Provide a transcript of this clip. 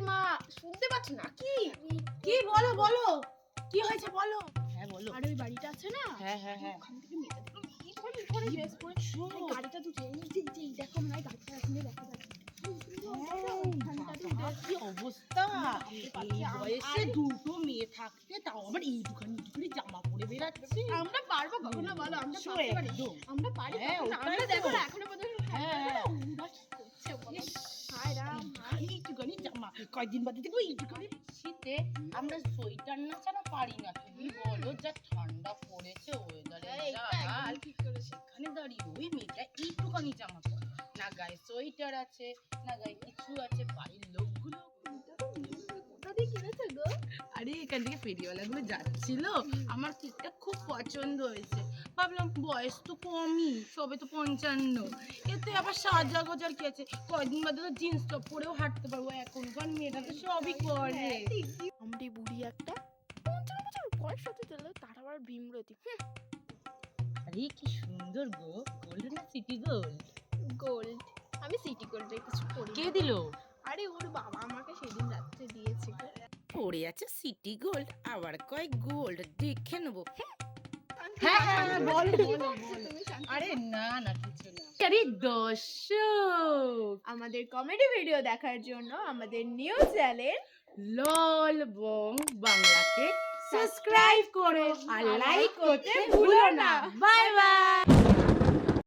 মা শুনতে পাচ্ছ না কি? কি বলো বলো, কি হয়েছে বলো। হ্যাঁ বলো। আর ওই বাড়িটা আছে না, হ্যাঁ হ্যাঁ হ্যাঁ, ওখান থেকে মেয়েটা দেখো করে ড্রেস পরে গাড়িটা তো যেই দেখো মনে হয় গাড়িটা এখন দেখা যাচ্ছে। কি অবস্থা এই বয়সে দুটো মেয়ে থাকতে, তাও আবার এইটুখানি জামা পরে বেরাচ্ছে। আমরা পারবো কখনো বলো? আমরা পারতে পারি, আমরা পারি কখনো? আমরা দেখো না এখনো পর্যন্ত ওরা কি করছে বলো? হায় রাম, এইটুখানি জামা কয়েকদিন বাদে দেখবো এইটুখানি। শীতে আমরা সোয়েটার না ছাড়া পারি না। তুমি বলো যা ঠান্ডা পড়েছে ওয়েদারে, ঠিক করেছে। এখানে দাঁড়িয়ে ওই মেয়েটা এইটুখানি জামা পরে, না গায়ে সোয়েটার আছে না গায়ে কিছু আছে। বাড়ির লোকগুলো কোথা দিয়ে কিনেছে গো? আরে এখান থেকে ফেরিওয়ালাগুলো যাচ্ছিল, আমার কেকটা খুব পছন্দ হয়েছে। ভাবলাম বয়স তো কমই, সবে তো 55, এতে আবার সাজা গোজার কি আছে, কয়দিন বাদে তো জিন্স টপ পরেও হাঁটতে পারবো। এখনকার মেয়েটা তো সবই করে। আমরি বুড়ি একটা 55 বছর বয়স হতে চলে, তার আবার ভীমরতি। আরে কি সুন্দর গো, গোল্ড না সিটি গোল্ড? গোল্ড। আমি সিটি গোল্ডে কিছু করি। কে দিল? আরে ওর বাবা আমাকে সেদিন রাত্রে দিয়েছে। পড়ে আছে সিটি গোল্ড, আবার কয় গোল্ড দেখে নেবো। হ্যাঁ হ্যাঁ বলো বলো। আরে না না কিছু না। আরে দর্শক, আমাদের কমেডি ভিডিও দেখার জন্য আমাদের নিউ চ্যানেল লল বং বাংলাকে সাবস্ক্রাইব করো আর লাইক করতে ভুলো না। Bye bye.